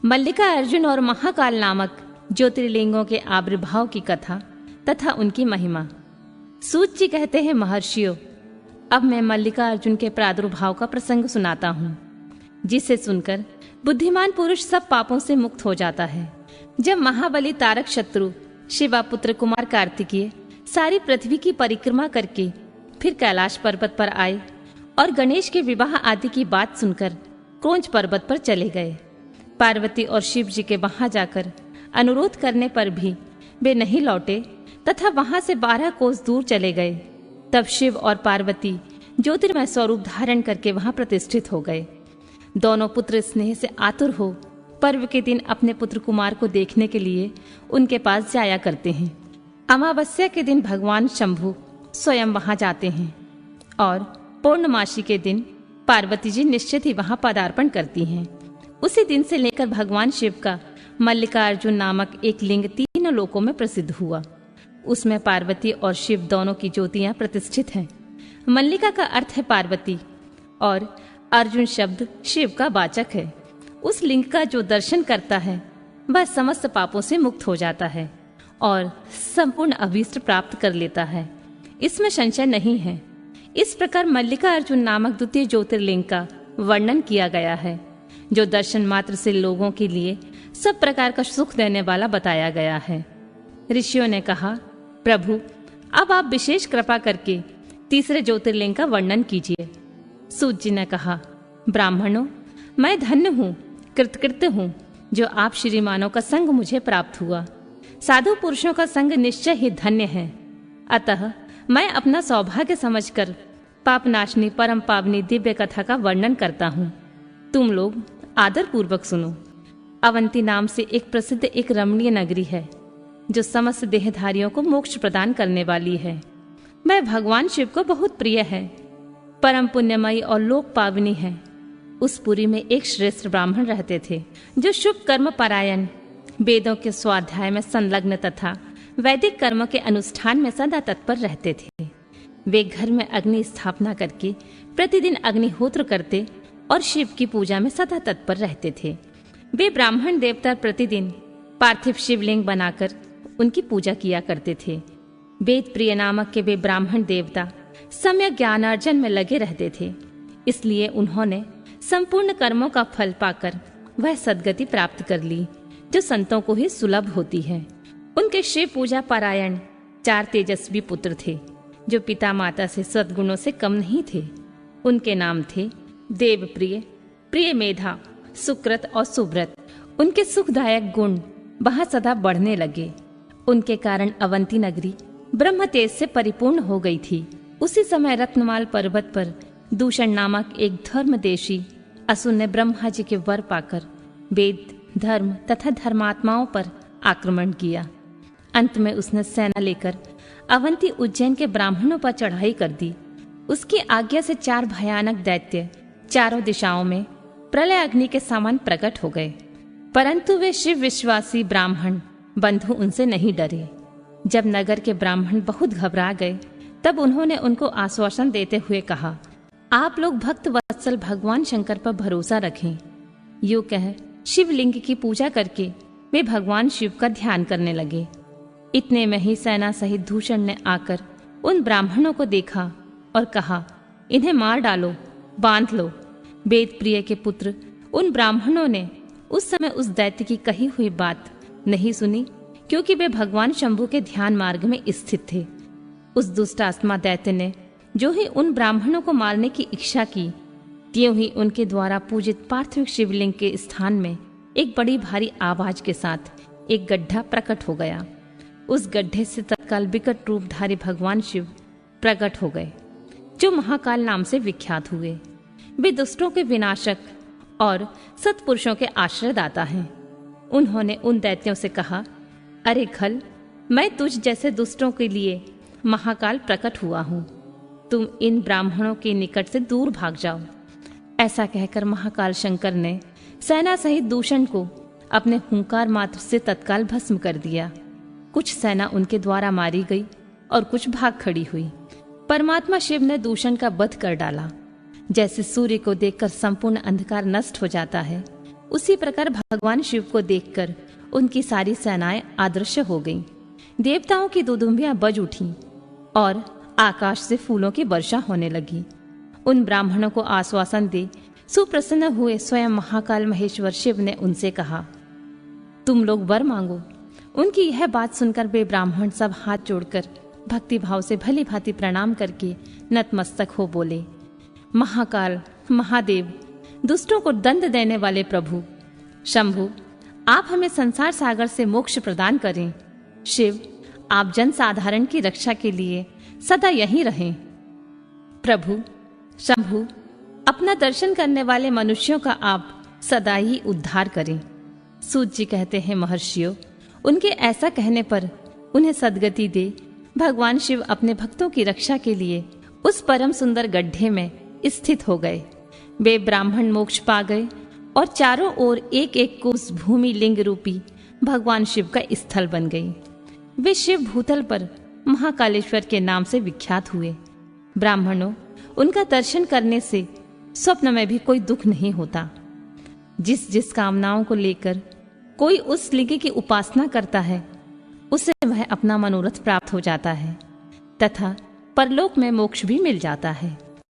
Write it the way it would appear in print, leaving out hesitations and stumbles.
मल्लिका अर्जुन और महाकाल नामक ज्योतिर्लिंगों के आविर्भाव की कथा तथा उनकी महिमा। सूत जी कहते हैं, महर्षियों, अब मैं मल्लिका अर्जुन के प्रादुर्भाव का प्रसंग सुनाता हूँ, जिसे सुनकर बुद्धिमान पुरुष सब पापों से मुक्त हो जाता है। जब महाबली तारक शत्रु शिवा पुत्र कुमार कार्तिकेय सारी पृथ्वी की परिक्रमा करके फिर कैलाश पर्वत पर आए और गणेश के विवाह आदि की बात सुनकर क्रोंच पर्वत पर चले गए। पार्वती और शिव जी के वहां जाकर अनुरोध करने पर भी वे नहीं लौटे तथा वहां से 12 कोस दूर चले गए। तब शिव और पार्वती ज्योतिर्मय स्वरूप धारण करके वहां प्रतिष्ठित हो गए। दोनों पुत्र स्नेह से आतुर हो पर्व के दिन अपने पुत्र कुमार को देखने के लिए उनके पास जाया करते हैं। अमावस्या के दिन भगवान शंभु स्वयं वहां जाते हैं और पूर्णमासी के दिन पार्वती जी निश्चित ही वहां पदार्पण करती हैं। उसी दिन से लेकर भगवान शिव का मल्लिका अर्जुन नामक एक लिंग तीनों लोकों में प्रसिद्ध हुआ। उसमें पार्वती और शिव दोनों की ज्योतियां प्रतिष्ठित हैं। मल्लिका का अर्थ है पार्वती और अर्जुन शब्द शिव का वाचक है। उस लिंग का जो दर्शन करता है वह समस्त पापों से मुक्त हो जाता है और संपूर्ण अभीष्ट प्राप्त कर लेता है, इसमें संशय नहीं है। इस प्रकार मल्लिका अर्जुन नामक द्वितीय ज्योतिर्लिंग का वर्णन किया गया है, जो दर्शन मात्र से लोगों के लिए सब प्रकार का सुख देने वाला बताया गया है। ऋषियों ने कहा, प्रभु, अब आप विशेष कृपा करके तीसरे ज्योतिर्लिंग का वर्णन कीजिए। सूत जी ने कहा, ब्राह्मणों, मैं धन्य हूँ, कृतकृत्य हूँ, जो आप श्रीमानों का संग मुझे प्राप्त हुआ। साधु पुरुषों का संग निश्चय ही धन्य है। अतः मैं अपना सौभाग्य समझकर पापनाशनी परम पावनी दिव्य कथा का वर्णन करता हूँ। तुम लोग आदर पूर्वक सुनो। अवंती नाम से एक प्रसिद्ध एक रमणीय नगरी है, जो समस्त देहधारियों को मोक्ष प्रदान करने वाली है। वह भगवान शिव को बहुत प्रिय है, परम पुण्यमयी और लोक पावनी है। उस पुरी में एक श्रेष्ठ ब्राह्मण रहते थे, जो शुभ कर्म परायण, वेदों के स्वाध्याय में संलग्न तथा वैदिक कर्म के अनुष्ठान में सदा तत्पर रहते थे। वे घर में अग्नि स्थापना करके प्रतिदिन अग्निहोत्र करते और शिव की पूजा में सदा तत्पर रहते थे। वे ब्राह्मण देवता प्रतिदिन पार्थिव शिवलिंग बनाकर उनकी पूजा किया करते थे। वेद प्रिय नामक के वे ब्राह्मण देवता सम्यक ज्ञानार्जन में लगे रहते थे, इसलिए उन्होंने संपूर्ण कर्मों का फल पाकर वह सद्गति प्राप्त कर ली, जो संतों को ही सुलभ होती है। उनके शिव पूजा पारायण 4 तेजस्वी पुत्र थे, जो पिता माता से सद्गुणों से कम नहीं थे। उनके नाम थे देवप्रिय, प्रिय मेधा, सुकृत और सुव्रत। उनके सुखदायक गुण वहां सदा बढ़ने लगे। उनके कारण अवंती नगरी ब्रह्म तेज से परिपूर्ण हो गई थी। उसी समय रत्नमाल पर्वत पर दूषण नामक एक धर्मदेशी असुर ने ब्रह्मा जी के वर पाकर वेद, धर्म तथा धर्मात्माओं पर आक्रमण किया। अंत में उसने सेना लेकर अवंती उज्जैन के ब्राह्मणों पर चढ़ाई कर दी। उसकी आज्ञा से 4 भयानक दैत्य चारों दिशाओं में प्रलय अग्नि के समान प्रकट हो गए, परंतु वे शिव विश्वासी ब्राह्मण बंधु उनसे नहीं डरे। जब नगर के ब्राह्मण बहुत घबरा गए, तब उन्होंने उनको आश्वासन देते हुए कहा, आप लोग भक्त वत्सल भगवान शंकर पर भरोसा रखें। यूं कह शिवलिंग की पूजा करके वे भगवान शिव का ध्यान करने लगे। इतने में ही सेना सहित दूषण ने आकर उन ब्राह्मणों को देखा और कहा, इन्हें मार डालो, बांध लो। वेद प्रिय के पुत्र उन ब्राह्मणों ने उस समय उस दैत्य की कही हुई बात नहीं सुनी, क्योंकि वे भगवान शंभु के ध्यान मार्ग में स्थित थे। उस दुष्ट आत्मा दैत्य ने जो ही उन ब्राह्मणों को मारने की इच्छा की, त्यों ही उनके द्वारा पूजित पार्थिव शिवलिंग के स्थान में एक बड़ी भारी आवाज के साथ एक गड्ढा प्रकट हो गया। उस गड्ढे से तत्काल विकट रूपधारी भगवान शिव प्रकट हो गए, जो महाकाल नाम से विख्यात हुए। वे दुष्टों के विनाशक और सत्पुरुषों के आश्रयदाता हैं। उन्होंने उन दैत्यों से कहा, अरे खल, मैं तुझ जैसे दुष्टों के लिए महाकाल प्रकट हुआ हूँ, तुम इन ब्राह्मणों के निकट से दूर भाग जाओ। ऐसा कहकर महाकाल शंकर ने सेना सहित दूषण को अपने हुंकार मात्र से तत्काल भस्म कर दिया। कुछ सेना उनके द्वारा मारी गई और कुछ भाग खड़ी हुई। परमात्मा शिव ने दूषण का वध कर डाला। जैसे सूर्य को देखकर संपूर्ण अंधकार नष्ट हो जाता है, उसी प्रकार भगवान शिव को देखकर उनकी सारी सेनाएं अदृश्य हो गईं। देवताओं की दुदुम्बियां बज उठीं और आकाश से फूलों की वर्षा होने लगी। उन ब्राह्मणों को आश्वासन दे सुप्रसन्न हुए स्वयं महाकाल महेश्वर शिव ने उनसे कहा, तुम लोग वर मांगो। उनकी यह बात सुनकर वे ब्राह्मण सब हाथ जोड़कर भक्ति भाव से भली भांति प्रणाम करके नतमस्तक हो बोले, महाकाल, महादेव, दुष्टों को दंड देने वाले प्रभु, शंभु, आप हमें संसार सागर से मोक्ष प्रदान करें। शिव, आप जन साधारण की रक्षा के लिए सदा यहीं रहें। प्रभु, शंभु, अपना दर्शन करने वाले मनुष्यों का आप सदा ही उद्धार करें। सूत जी कहते हैं, महर्षियों, उनके ऐसा कहने पर उन्हें सद्गति दे भगवान शिव अपने भक्तों की रक्षा के लिए उस परम सुंदर गड्ढे में स्थित हो गए। वे ब्राह्मण मोक्ष पा गए और चारों ओर एक एक कोस भूमि लिंग रूपी भगवान शिव का स्थल बन गई। वे शिव भूतल पर महाकालेश्वर के नाम से विख्यात हुए। ब्राह्मणों, उनका दर्शन करने से स्वप्न में भी कोई दुख नहीं होता। जिस जिस कामनाओं को लेकर कोई उस लिंग की उपासना करता है, उसे वह अपना मनोरथ प्राप्त हो जाता है तथा परलोक में मोक्ष भी मिल जाता है।